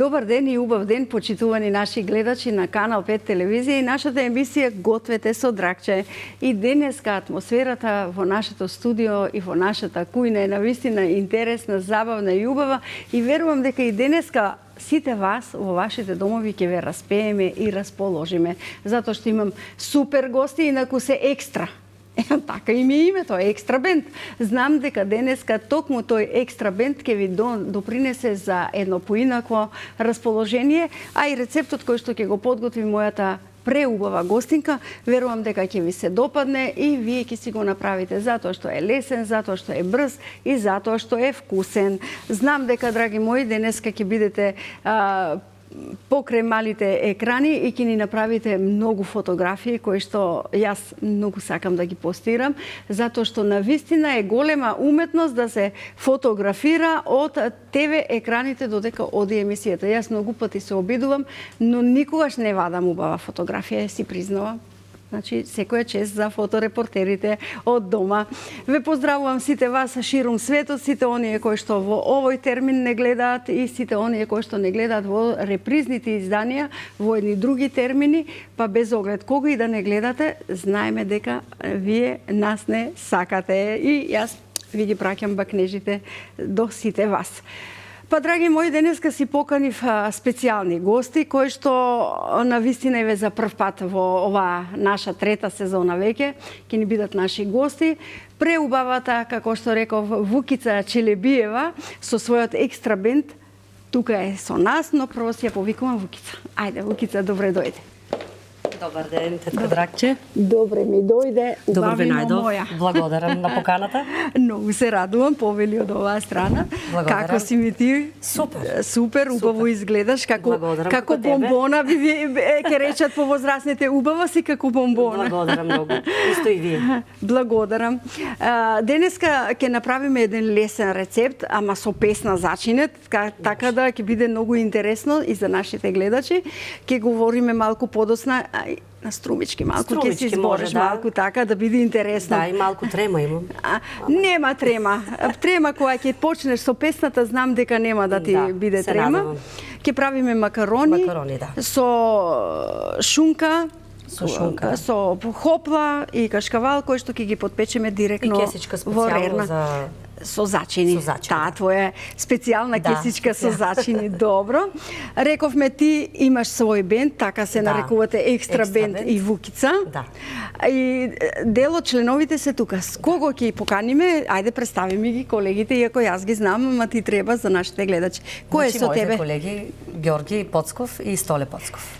Добар ден и убав ден, почитувани наши гледачи на Канал 5 телевизија и нашата емисија Гответе со Дракче. И денеска атмосферата во нашето студио и во нашата кујна е навистина интересна, забавна и убава и верувам дека и денеска сите вас во вашите домови ќе ве распееме и расположиме, затоа што имам супер гости, инаку се екстра. Така и ми името, Екстра Бенд. Знам дека денеска токму тој Екстра Бенд ќе ви допринесе за едно поинакво расположение, а и рецептот кој што ќе го подготви мојата преубава гостинка, верувам дека ќе ви се допадне и вие ќе си го направите затоа што е лесен, затоа што е брз и затоа што е вкусен. Знам дека, драги мои, денеска ќе бидете покрај малите екрани и ќе ни направите многу фотографии кои што јас многу сакам да ги постирам, затоа што навистина е голема уметност да се фотографира од ТВ екраните додека оди емисијата. Јас многу пати се обидувам, но никогаш не вадам убава фотографија, си признавам. Значи, секоја чест за фоторепортерите од дома. Ве поздравувам сите вас ширум светот, сите оние кои што во овој термин не гледаат и сите оние кои што не гледаат во репризните изданија, во едни други термини, па без оглед кога и да не гледате, знаеме дека вие нас не сакате и јас ви ги праќам бакнежите до сите вас. Па, драги мои, денеска си поканив специјални гости, кои што навистина еве за прв пат во оваа наша трета сезона веќе ќе ни бидат наши гости. Преубавата, како што реков, Вукица Челебиева со својот Екстра Бенд тука е со нас, но прво си ја повикувам Вукица. Ајде, Вукица, добре дојде. Добар ден, тетка Дракче. Добре ми дојде, убавино моја. Благодарам на поканата. Многу се радувам, повели од оваа страна. Благодарам. Како си ми ти? Супер. Супер, убаво изгледаш, како бомбона, ќе речат повозрасните, убава си како бомбона. Благодарам многу. Исто и вие. Благодарам. Денеска ќе направиме еден лесен рецепт, ама со песна зачинет, така да ќе биде многу интересно и за нашите гледачи. Ќе говориме малку подосна на струмички, малку ќе се избориш, малку така да биде интересно. Да, и малку трема имам. Нема трема. Трема која ќе почнеш со песната, знам дека нема да ти биде трема. Ќе правиме макарони, да. Со шунка, со хопла и кашкавал кој што ќе ги подпечеме директно во рерна. Со зачини. Таа твоја специјална кесичка со зачини. Добро. Рековме ти имаш свој бенд, така се нарекувате Екстра Бенд и Вукица. Да. И дел од членовите се тука. С кого ќе поканиме? Ајде, представи ми ги колегите, иако јас ги знам, ама ти треба за нашите гледачи. Кој е со тебе? Моите колеги Ѓорги Поцков и Столе Поцков.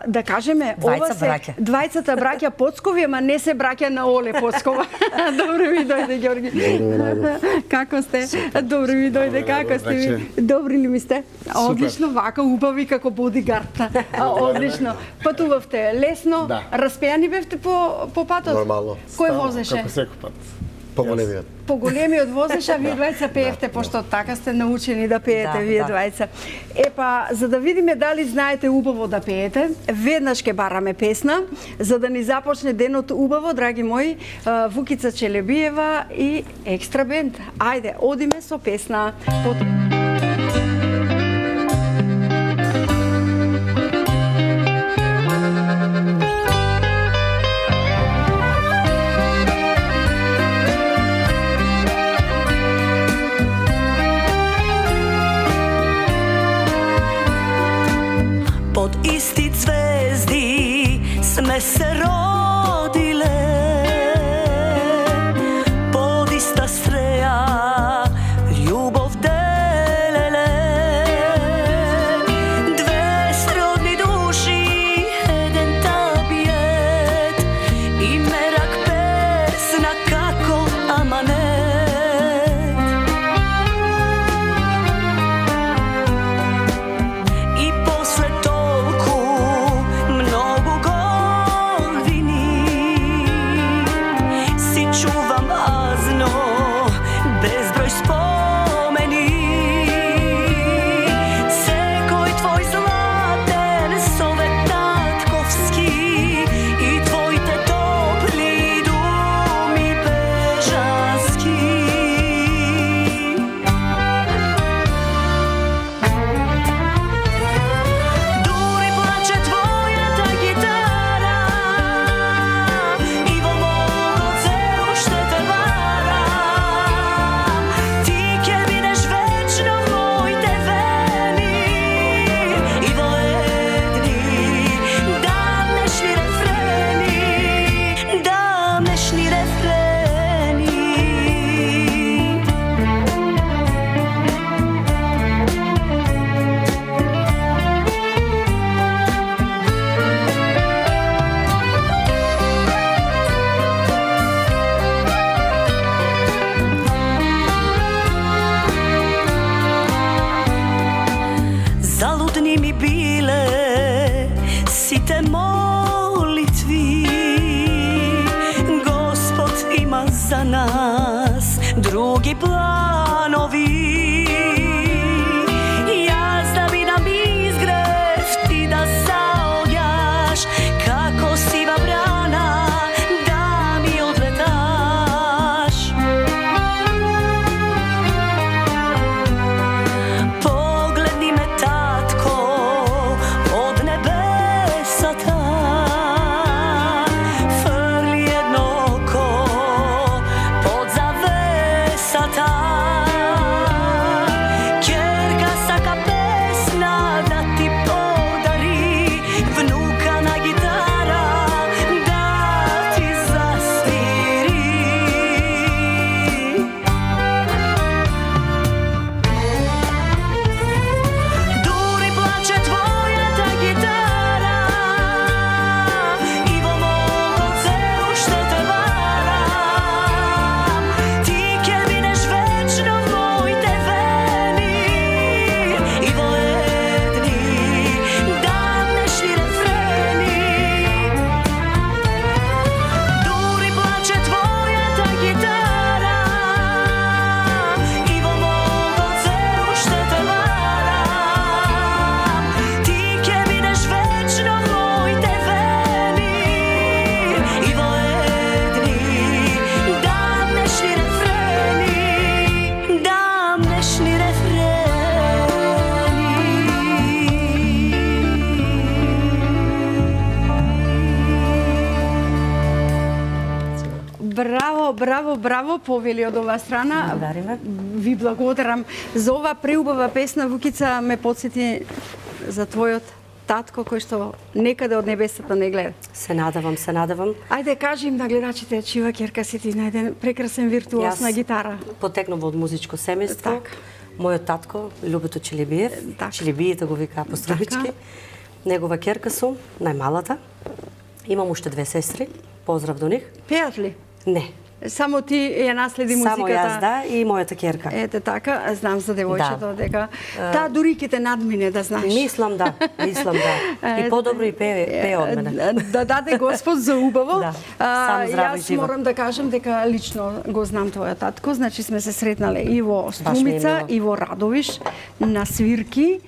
Да кажеме, ова се двајцата браќа Поцкови, ама не се браќа на Оле Поцкова. Добре ми дојде, Ѓорги. Како сте? Добре ми дојде, како сте ви? Добри ли ми сте? Одлично, вака убави како бодигард. Одлично. Патувавте лесно, распејани бевте по патот? Нормално. Кој возеше? Како секој пат. Поголемиот. Поголемиот возеше, вие двајца пеевте, пошто така сте научени да пеете вие двајца. Епа, за да видиме дали знаете убаво да пеете, веднаш ќе бараме песна, за да ни започне денот убаво, драги мои, Вукица Челебиева и Екстра Бенд. Ајде, одиме со песна. Pod isti zvezdi sme se rodile, pod ista streja ljubov delele. Dve srodni duši, eden tabijet i merak pesna kako amanet. I posle mnogo godini drugi planovi. Ja znam i nam izgrev ti da zaoljaš, kako siva brana da mi odletaš. Pogledni me tatko od nebesa ta, frli jedno oko pod zavesa ta. Kjerka saka pesna da ti podari, vnukana gitara da ti zasviri. Duri plače tvoja ta gitara, Ivo mog oceru što te varam. Ti ke bineš večno moj te veni, Ivo edni, damnešni refreni. Duri plače tvoja ta gitara, Ivo mog oceru što te varam. Ti ke bineš večno moj te veni, Ivo edni, damnešni refreni, damnešni refreni. Браво, браво, браво, повели од оваа страна. Благодариме. Ви благодарам за оваа преубава песна. Вукица ме подсети за твојот татко кој што некаде од небесата не гледа. Се надевам, се надевам. Ајде кажи им на гледачите, чива ќерка си ти на еден прекрасен виртуоз на гитара. Потекнав од музичко семејство. Така. Мојот татко, Љубето Челебиев, Така. Челебиите го вика апостолички. Негова ќерка сум, најмалата. Имам уште 2 сестри. Поздрав до нив. Пеат ли? Не, Само ти ја наследи музиката. само јас да и мојата ќерка. Ете така, знам за девојчето Да. дека таа дури ќе те надмине, да знаеш. Мислам да. И подобро и пее од мене. Да даде Господ за убаво. Да. Сам здраво и Јас живо. морам да кажам дека лично го знам твојот татко, значи сме се сретнале и во ми е Струмица, мило. и во Радовиш на свирки.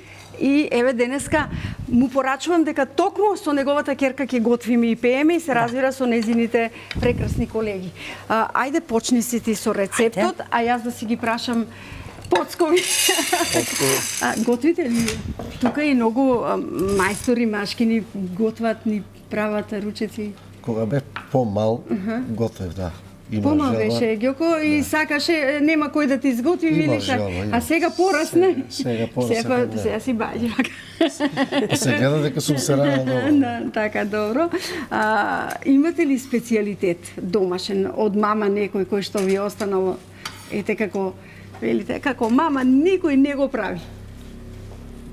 И еве денеска му порачувам дека токму со неговата ќерка ќе готвиме и пееме и се разбира со незините прекрасни колеги. Ајде почни си ти со рецептот, а јас да си ги прашам Поцкови. Готвите ли? Тука и многу мајстори машки ни готват, ни прават ручеци. Кога бев помал, готвев, да. Има Помал желба. беше Ѓоко и сакаше нема кој да ти изготви Има или желба, има. а сега порасне. Сега порасне, да. Сега си баѓа. А се гледа дека сум се ранал добро. Да, така, добро. Имате ли специјалитет домашен од мама некој кој што ви е останало? Ете како, велите, како мама никој не го прави.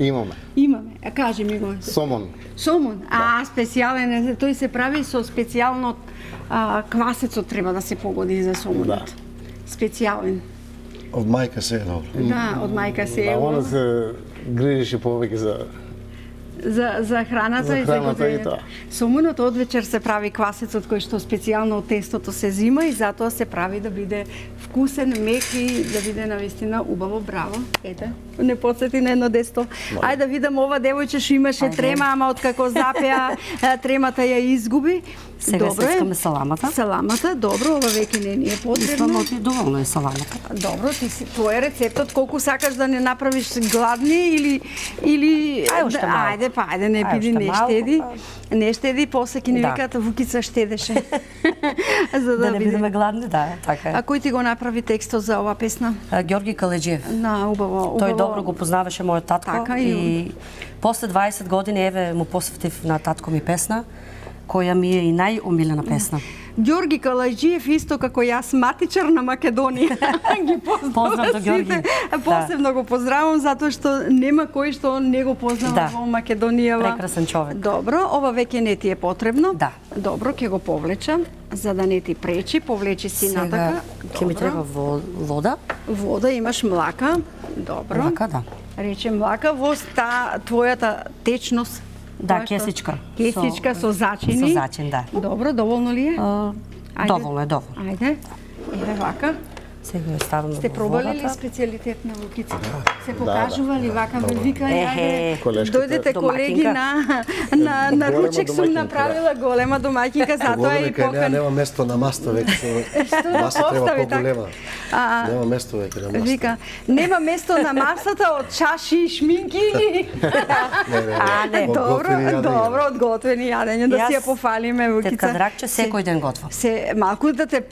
Имаме. Имаме. А кажи ми го. Сомон. Сомон. Специјален е, тој се прави со специјално квасецот треба да се погоди за сомонот. Да. Специјален. Од мајка се е добро. Да, од мајка се е. Да, она се грижеше повеќе за За храната За и храната за и тоа. Сомонот одвечер се прави квасецот кој што специјално од тестото се зима и затоа се прави да биде вкусен, мек и да биде навистина убаво, браво. Ете, не подсети на едно десто. Ајде да видам ова девојче што имаше трема, ама откако запеа, тремата ја изгуби. Сега Добро е. сечкаме саламата. Саламата, добро, ова веќе не ни е Мислам, потребно. оти доволно е саламата. Добро, твој е рецептот, колку сакаш да не направиш гладни или Ајде уште малку. ајде па ајде не Ајде биди уште не малку, штеди. па. Не штеди, после ќе ни Да. викаат Вукица штедеше. За Да не биде. бидеме гладни, да, така е. А кој ти го направи текстот за оваа песна? Ѓорги Калеџиев. На убаво. Тој добро го познаваше мојот татко Така и и после 20 години еве му посветив на татко ми песна која ми е и најомилена песна. Ѓорги Калаџиев исто како јас матичар на Македонија. Ги поздравам Поздрав до Ѓорги. сите. Посебно го поздравам затоа што нема кој што не го познава Да. во Македонија. Прекрасен човек. Добро, ова веќе не ти е потребно. Да. Добро, ќе го повлечам за да не ти пречи. Повлечи си Сега натака. ќе ми Добро. треба вода. Вода, имаш млака. Добро. Млака, да. Рече млака во твојата течност. Да, Тоа што- кесичка. Кесичка со зачини. Со зачин, да. Добро, доволно ли е? Доволно е, доволно. Ајде, еве вака. Сега ја ставаме Сте во пробали ли водата. специјалитет на Вукица? Се покажува ли вака ве вика, Ехе, колешката. дојдете колеги на Голема ручек сум домаќинка, направила голема домаќинка, затоа Голема и века, покан. нема место на маста веќе. Што да Маста треба постави така? поголема. Нема место веќе на маста. Вика, нема место на масата од чаши и шминки или? не, од Добро, готвени јадења. добро, од готвени јадења, да си ја Јас, пофалиме, Вукица. Тетка Дракче секој ден готвам. Се малку да те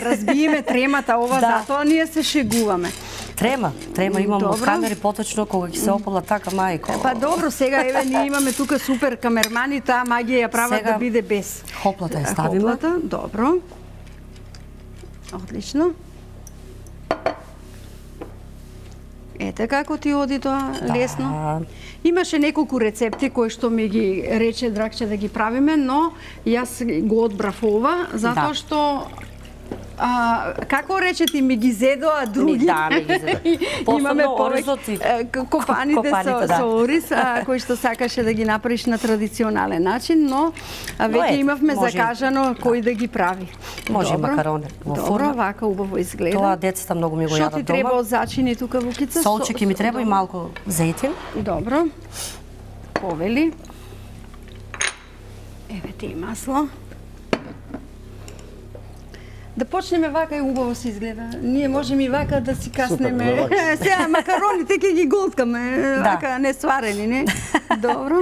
разбиеме тремата ова, Да. затоа ние се шегуваме. Трема имам Добро. од камери поточно кога ќе се опала така мајко. Па добро, сега еве ние имаме тука супер камермани, таа магија ја прават Сега да биде без. хоплата ја ставиме. Хоплата, добро. Одлично. Ете како ти оди тоа лесно. Имаше неколку рецепти кои што ми ги рече Дракче да ги правиме, но јас го одбрав ова, затоа Да. што како рече ти ми ги зедоа други. Ми ги зедоа. Имаме Посебно оризот и копаните копаните, да. со ориз, кои што сакаше да ги направиш на традиционален начин, но веќе ете, имавме може- закажано кој да ги прави. Може и Добро. макарони во Добро, фурна. вака убаво изгледа. Тоа децата многу ми го Што јадат ти дома. треба од зачини тука, Вукица? Солчеки ми треба и малку зејтин. Добро. Повели. Еве ти и масло. Да почнеме вака и убаво се изгледа. Ние можеме и вака да си каснеме. релакс. Сега макароните ќе ги голткаме, Да. вака не сварени, не? Добро.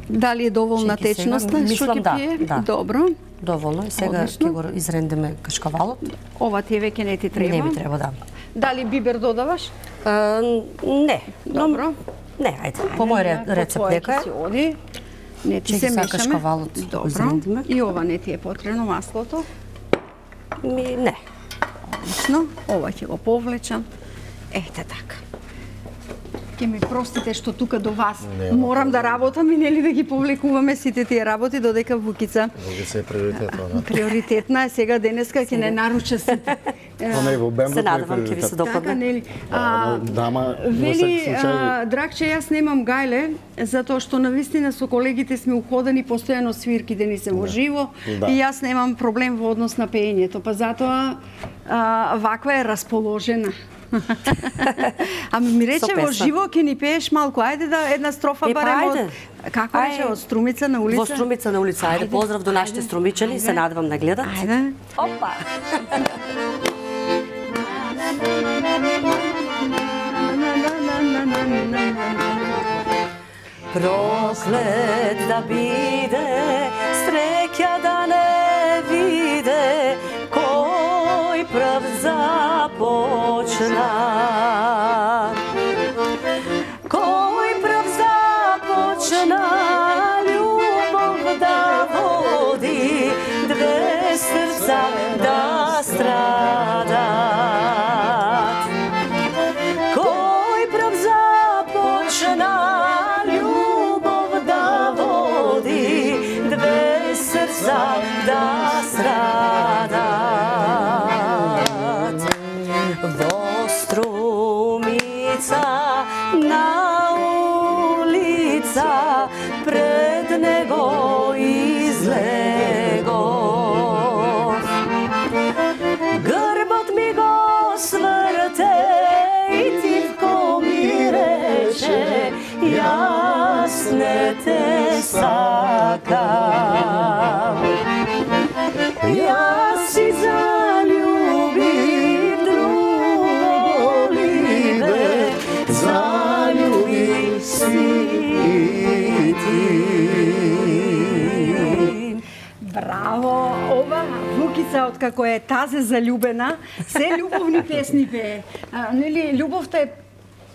Дали е доволна Чеки сега, течноста? Што мислам ќе да, пие? да. Добро. Доволно. И сега Одлично. ќе го изрендеме кашкавалот. Ова ти веќе не ти треба. Не ми треба, да. Дали бибер додаваш? Не. Добро. Не, ајде. По мој рецепт нека Си е. оди. Не ти Чеки се сега мешаме. кашкавалот да го Добро. изрендиме. И ова не ти е потребно маслото. Не. Одлично. Ова ќе го повлечам. Ете така. Ќе ми простите што тука до вас морам да работам и нели да ги повлекуваме сите тие работи додека Вукица Вукица е приоритетно, да. приоритетна е сега денеска ќе не наруча сите. Ама и во бендот Се надевам ќе ви се Така допадне. нели? Дама, во Вели секој случај, Дракче, јас немам гајле, затоа што навистина со колегите сме уходени постојано свирки да ни се во живо Да. и јас немам проблем во однос на пеењето, па затоа ваква е расположена. Ама ми рече Со во песна. живо ќе ни пееш малку, ајде да една строфа Па барем од ајде. како рече од Струмица на улица. Во Струмица на улица. Ајде, поздрав до нашите струмичани, се надевам да гледат. Ајде. Опа! Проклет да биде, среќа да не виде, кој прв започна. Кој прв започна љубов да води, две срца да страдат. Кој прв започна љубов да води, две срца да страдат. Во Струмица на улица пред него излегов. Грбот ми го сврте и тивко ми рече, јас не те сакам. Јас си заљубив друго лице, заљуби си ти. Браво! Ова Вукица откако е тазе заљубена, се љубовни песни пее. Нели љубовта е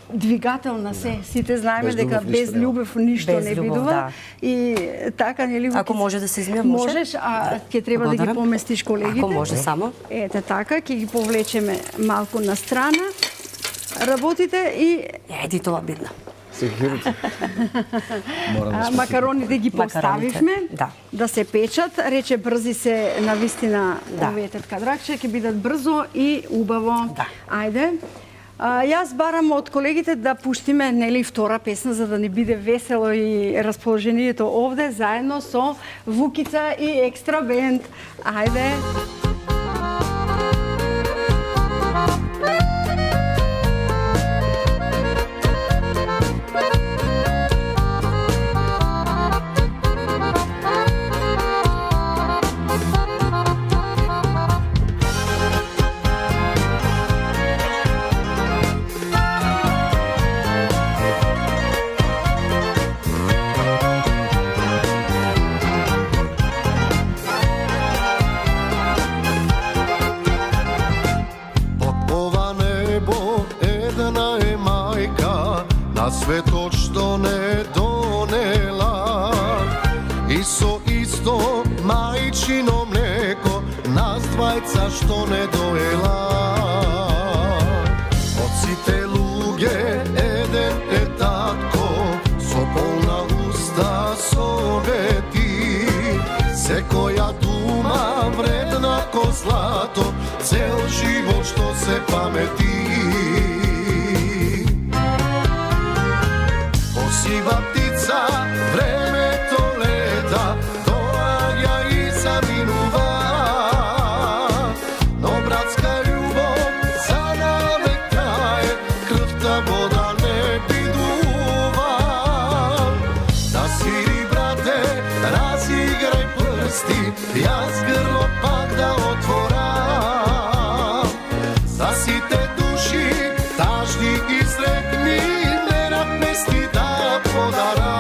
двигател на се. Сите знаеме Без дека љубов без ништо нема. љубов ништо Без не љубов, видува. да. И така нели Вукица? Ако може да се измија, може? Можеш, а ќе треба да ги Благодарам. поместиш колегите. Ако може само. Ете така, ќе ги повлечеме малку на страна. Работите и Еди тоа бидна. секирите. Морам да спестим. макароните ги Макароните, поставивме да. се печат. Рече брзи се навистина Да. овие тетка Дракче, ќе бидат брзо и убаво. Да. Ајде. Јас барам од колегите да пуштиме нели втора песна за да ни биде весело и расположението овде заедно со Вукица и Екстра бенд. Ајде. а светот што не донела и со исто мајчино млеко нас двајца што не доела. Од сите луѓе еден е татко, со полна уста совети, секоја дума вредна ко злато, цел живот што се памети. Сива птица, времето лета, доаѓа и заминува, но братска љубов за навек трае, крвта вода не бидува. Да свири, брате, разиграј прсти, јас грло пак да отворам. За сите души, тажни изрекни, мерак мести да подарам.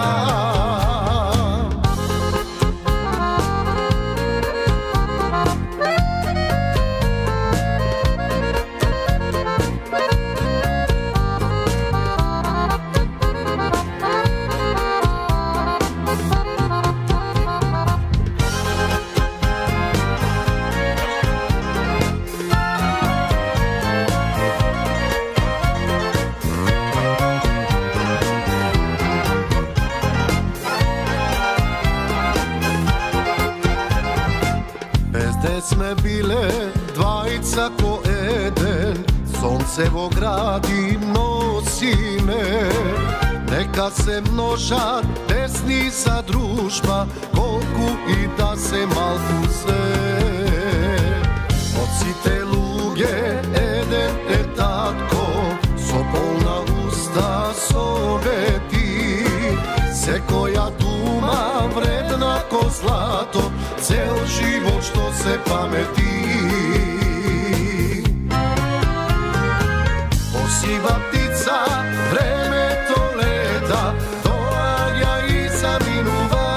Сме биле двајца ко еден, сонце во гради носиме. Нека се множат песни за дружба, колку и да се малку се. Од сите луѓе еден е татко, со полна уста совети, секоја дума вредна ко злато, цел живот што се памети. О сива птица, времето лета, доаѓа и заминува,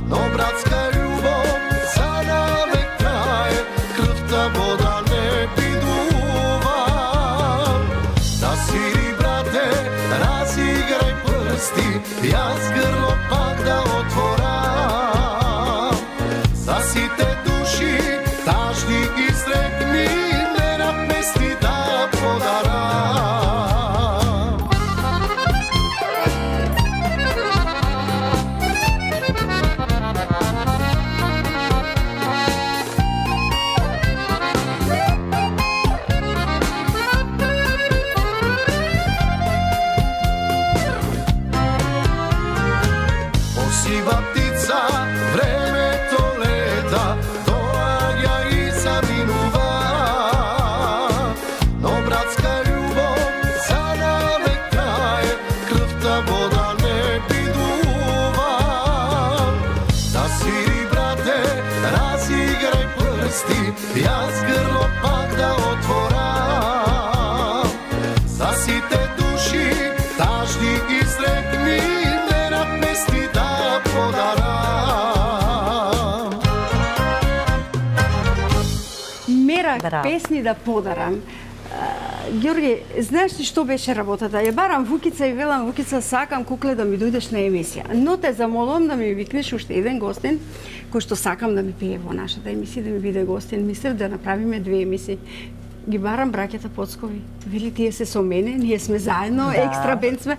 но братска љубов за навек трае, крвта вода не бидува. Да свири, брате, разиграј прсти, јас грло пак да отворам. За сите души, тажни изрекни, мерак мести да подарам. О сива птица, времето лета, доаѓа и заминува, но братска љубов за навек трае, крвта вода не бидува. Да свири, брате, разиграј прсти, јас грло пак да отворам. За сите души, тажни изрекни, мерак мести да подарам. Мерак Браво. песни да подарам. Ѓорги, знаеш ли што беше работата? Ја барам Вукица и велам, Вукица, сакам кукле да ми дојдеш на емисија. Но те замолувам да ми викнеш уште еден гостин, кој што сакам да ми пее во нашата емисија, да ми биде гостин. Мислев да направиме 2 емисии. Ги барам браќата Поцкови. Вели, тие се со мене, ние сме заедно, екстра бенд сме.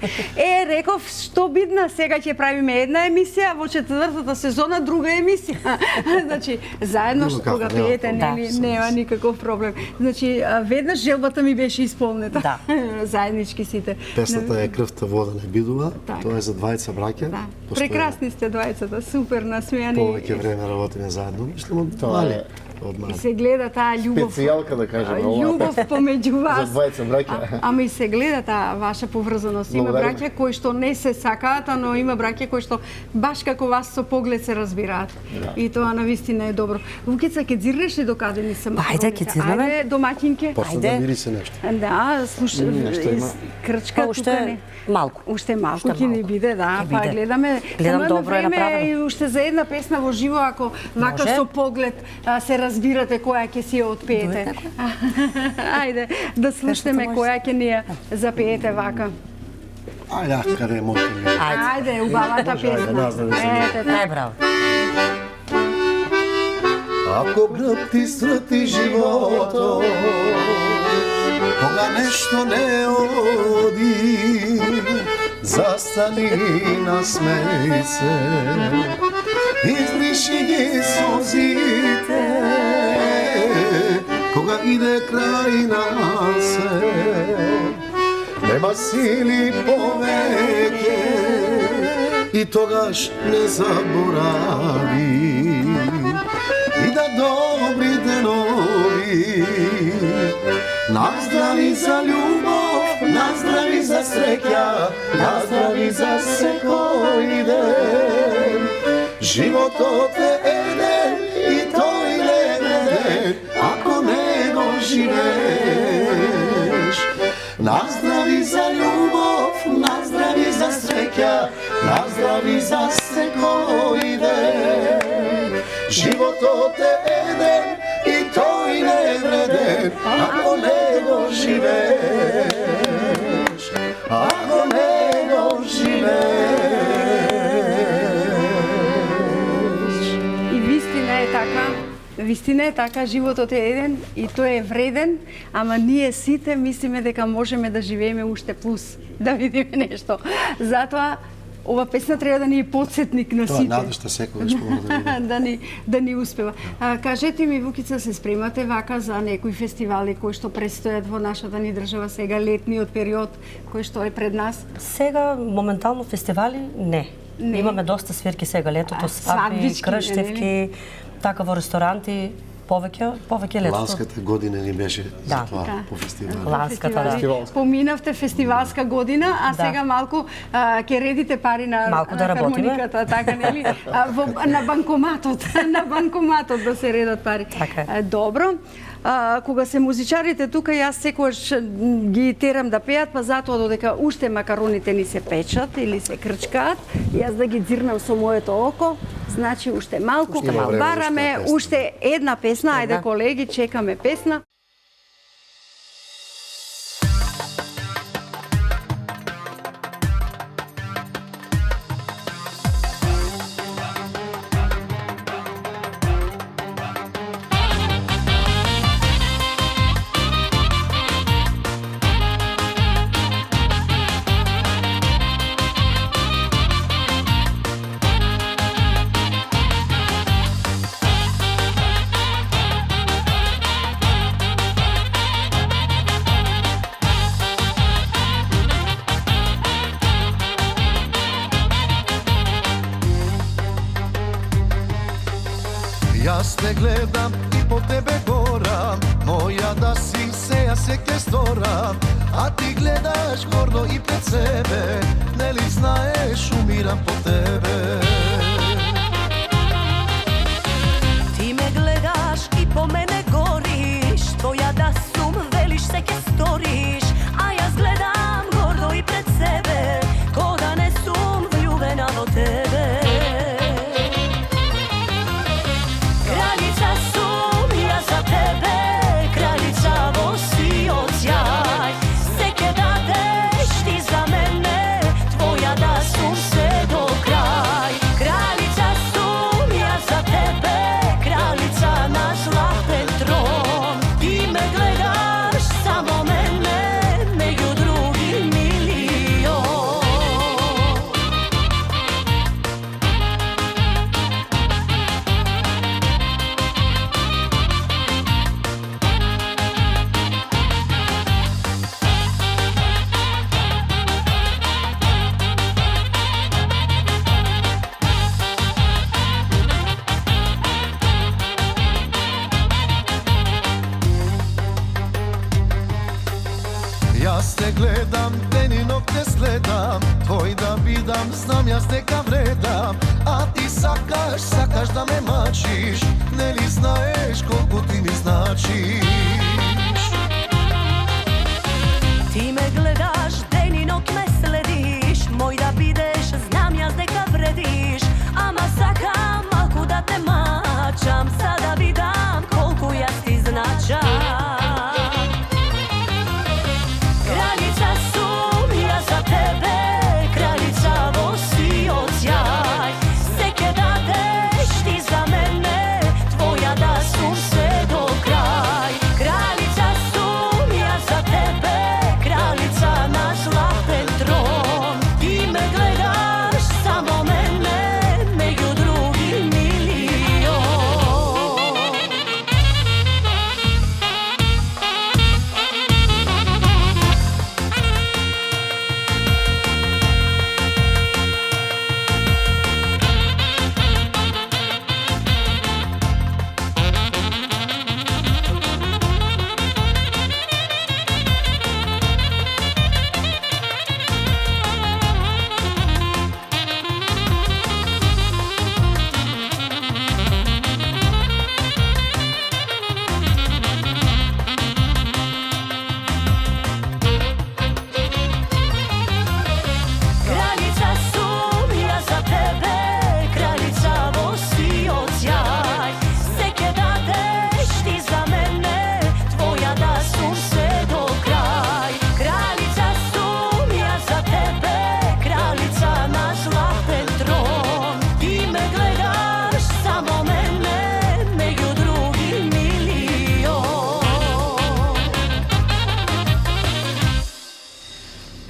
Реков, што бидна, сега ќе правиме една емисија, во 4-та сезона друга емисија. Значи, заедно што кога пеете, нема никаков проблем. Значи, веднаш желбата ми беше исполнета. Да. Заеднички сите. Песната е Крвта вода не бидува, Така. тоа е за двајца браќа. Да. Постои Прекрасни сте двајцата, супер насмејани. повеќе време работиме заедно. Мислам од мали. Од И мали. се гледа таа љубов. Специјалка, да кажеме, оваа Љубов помеѓу вас. За двајца браќа. Ама и се гледа таа ваша поврзаност. Има Благодарам. браќа кои што не се сакаат, но има браќа кои што баш како вас со поглед се разбираат. И тоа навистина е добро. Вукица, ќе дзирнеш ли докаде ни се Ајде, ќе дзирнеме. Ајде, домаќинке. Почна Ајде. да мирисе нешто. Да, слушай, Нешто има. крчка Па, уште тука не. малку. Уште малку Уште ќе ни малку. биде, да. Ќе Па биде. гледаме. Гледам, Само едно добро е време направено. и уште за една песна во живо, ако вака Може. со поглед се разбирате која ќе си ја отпеете. Ајде, да слушнеме која ќе ни ја запеете вака. Ајде, каде е моите ли? Ајде, убавата песна. Ете, Ај, браво. Ако грб ти срти живото, кога нешто не оди, застани, насмеј се, избриши ги сузите, кога иде крај на се, нема сили повеќе, и тогаш не заборави, и да добри денови, наздрави за љубов, наздрави за среќа, наздрави за секој ден. Животот е еден и тој не е вреден, ако не го живееш. Наздрави за љубов, наздрави за среќа, наздрави за секој ден. Животот е еден и тој не е вреден, ако не го живееш, ако не го живееш. И вистина е така, животот е еден и тој е вреден, ама ние сите мислиме дека можеме да живееме уште плюс, да видиме нешто. Затоа ова песна треба да ни е потсетник на Тоа сите. надежта секогаш може да биде. да ни успева. Кажете ми, Вукица, се спремате вака за некои фестивали кои што предстојат во нашата ни држава сега, летниот период кој што е пред нас? Сега, моментално фестивали, не. Не. Имаме доста свирки сега летото, свадби, свадбички, крштевки, така во ресторанти, повеќе летото. Ланската година ни беше за Да. тоа Така. по фестивал. Ланската, да. Фестивалска. Поминавте фестивалска година, а Да. сега малку ќе редите пари на Малку да работиме. хармониката, така нели? На банкоматот, на банкоматот да се редат пари. Така е. Добро. Кога се музичарите тука, јас секогаш ги терам да пеат, па затоа додека уште макароните ни се печат или се крчкаат, јас да ги дзирнам со моето око, значи уште малку, Уште има време за бараме уште една уште една песна, ајде Една. колеги, чекаме песна. Јас те гледам и по тебе горам, моја да си сеја се ке сторам, а ти гледаш гордо и пред себе, нели знаеш умирам по тебе. Ти ме гледаш и по мене гориш, твоја да сум, велиш се ке сториш, а јас гледам гордо и пред себе, ко да не сум влюбена во тебе. Кралица сум ја за тебе, кралица во сиот сјај, се ке дадеш ти за мене, твоја да сум се до крај. Кралица сум ја за тебе, кралица на златен трон, ти ме гледаш само мене, меѓу други милион. Јас те гледам, ден и ноќ те следам, твој да бидам, знам јас дека вредам, а ти сакаш да ме мачиш, нели знаеш колку ти ми значиш. Ти ме гледаш, ден и ноќ ме следиш, мој да бидеш, знам јас дека вредиш, ама сакам малку да те мачам, за да видам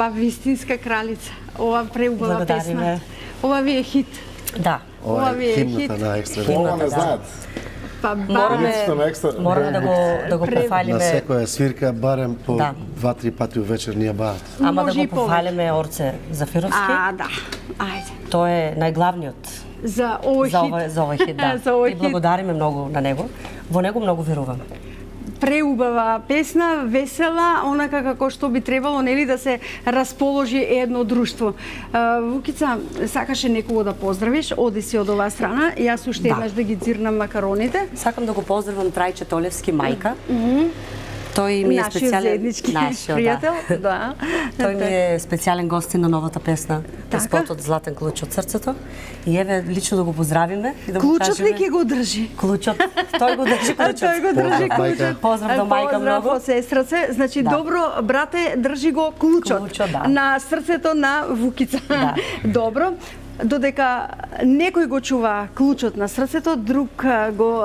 ова вистинска кралица, ова преубава Благодариме. песна. Ова ви е хит. Да. Ова ви е хит. химната на екстра. Ова не знаат. Па Мораме Мораме да го На пофалиме. секоја свирка барем по Да. 2-3 пати увечер ние баат. Ама Може да и го повеќе. пофалиме Орце Зафировски. да. Ајде. Тој е најглавниот За овој за хит. овој хит, да. За овој И хит. благодариме многу на него. Во него многу верувам. Преубава песна, весела, онака како што би требало, нели, да се расположи едно друштво. Вукица, сакаше некого да поздравиш, оди си од оваа страна, јас уште Да. еднаш да ги дзирнам макароните. Сакам да го поздравам Трајче Толевски, мајка. Тој ми е Нашиот специјален заеднички пријател, да. Тој ми е специјален гостин на новата песна, Така? спотот Златен клуч од срцето. И еве лично да го поздравиме и да му Клучот ли кажеме ќе го држи? клучот. Тој го држи клучот. Тој го држи Поздрав, мајка. клучот. Поздрав до мајка Поздрав многу. од сестраце. Значи, Да. добро, брате, држи го клучот. Клучот, да. На срцето на Вукица. Да. Добро. Додека некој го чува клучот на срцето, друг го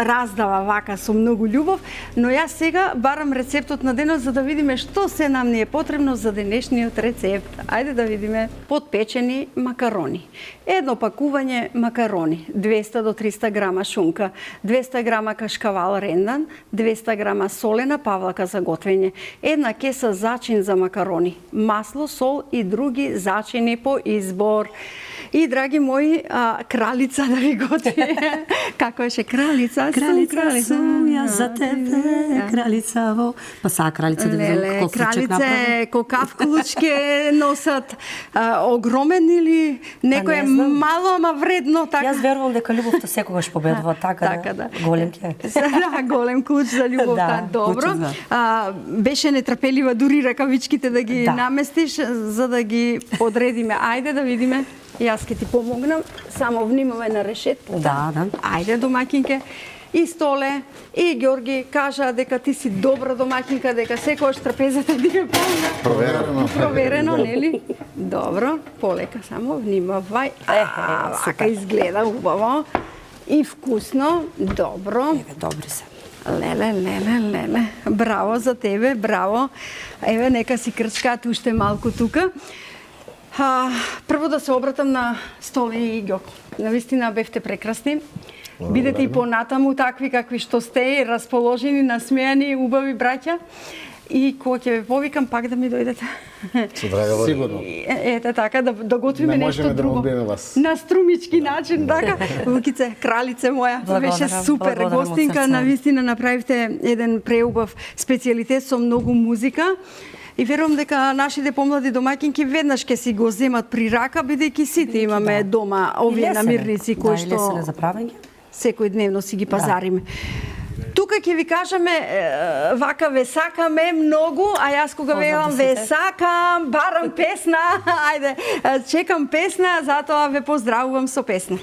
раздава вака со многу љубов, но јас сега барам рецептот на денот за да видиме што се нам ни е потребно за денешниот рецепт. Ајде да видиме. Подпечени макарони. Едно пакување макарони, 200 до 300 грама шунка, 200 грама кашкавал рендан, 200 грама солена павлака за готвење, една кеса зачин за макарони, масло, сол и други зачини по избор. И, драги мои, кралица да ви готви. Како еше кралица? Сум ја за тебе, кралица во... Па саа кралица да видам Леле, колку случај кралице, направи. колкав клучке носат, огромен или некој не знам. мало, ама вредно, така? Јас верувам дека љубовта секогаш победува, така да. Голем ќе е. Да, голем клуч за љубовта. Да, Добро. клучот, да. Беше нетрпелива дури ракавичките да ги Да. наместиш, за да ги подредиме. Ајде да видиме. Јас ќе ти помогнам. Само внимавај на решетката. Да, да. Ајде, домаќинке. И Столе, и Ѓорги кажа дека ти си добра домаќинка, дека секогаш трпезата ти е полна. Проверено. Проверено, нели? Добро, полека само внимавај. Вака супер. изгледа убаво и вкусно. Добро. Еве, добри се. Леле. Браво за тебе, браво. Еве, нека си крчкаат уште малку тука. Прво да се обратам на Столи и Ѓоко. Навистина бевте прекрасни. Бидете и понатаму такви какви што сте, расположени, насмејани, убави браќа. И кога ќе ве повикам, пак да ми дојдете. Со драга вода. Сигурно. Ете така, да готвиме Не нешто можеме да друго. одбиеме вас. На струмички начин, така. Вукице, кралице моја, беше Благодарам, супер благодарам од гостинка, срце. навистина направивте еден преубав специјалитет со многу музика. И верувам дека нашите помлади домаќинки веднаш ќе си го земат при рака, бидејќи сите имаме дома овие намирници кои Да, и лесене што за правење. секој дневно си ги пазариме. Тука ќе ви кажеме, вака ве сакаме многу, а јас кога велам ве сите. сакам, барам песна, ајде, чекам песна, затоа ве поздравувам со песна.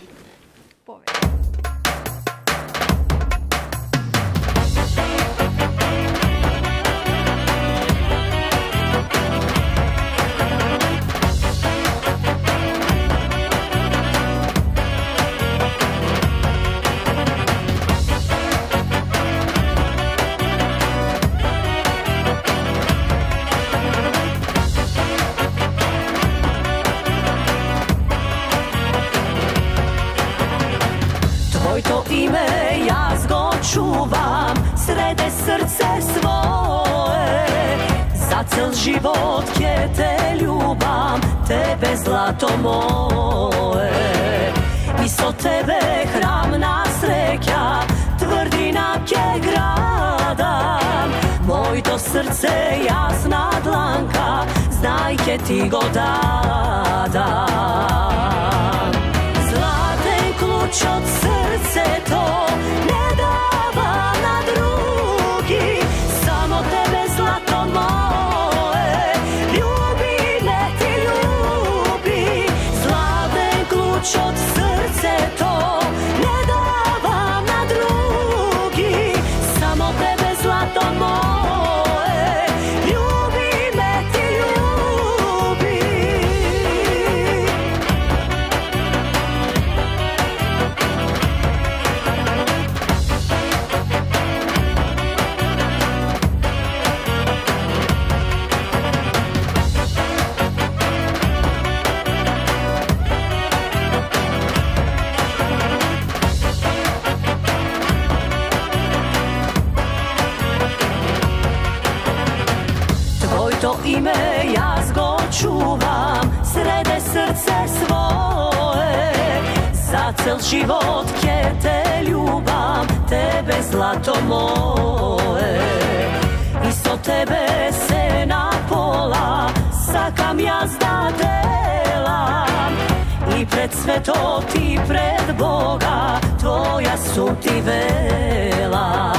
Твоето име јас го чувам среде срце свое. За цел живот ќе те љубам, тебе злато мое. И со тебе храм на среќа, тврдина ќе градам. Моето срце јасна дланка, знај ќе ти го дадам. Златен клуч од срцето не дава на други, само тебе злато мое, љуби ме ти љуби. Златен клуч од срцето не дава на други, само тебе злато мое, љуби ме ти љуби. me, ja go čuvam srede srce svoje. Za cel život kje te ljubam, tebe zlato moje. Isto tebe se na pola sakam jazda delam. I pred sveto ti pred Boga, tvoja su ti vela.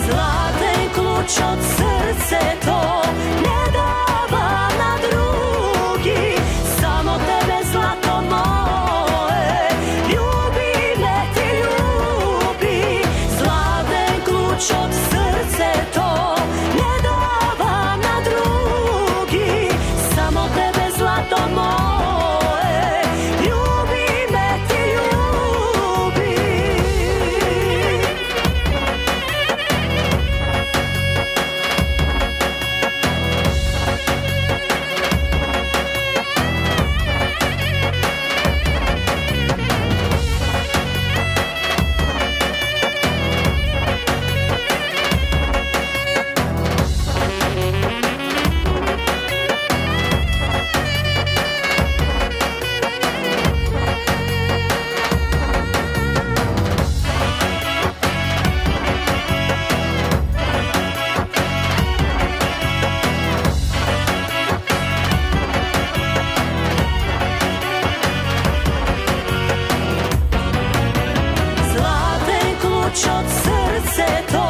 Zlaten kluč od srce to ne dava na drugi, samo tebe zlato moje, ljubi me ti ljubi. Zlaten ključ od srce to ne dava na drugi, samo tebe zlato moje, ljubi me ti ljubi. Zlaten kluč od srce to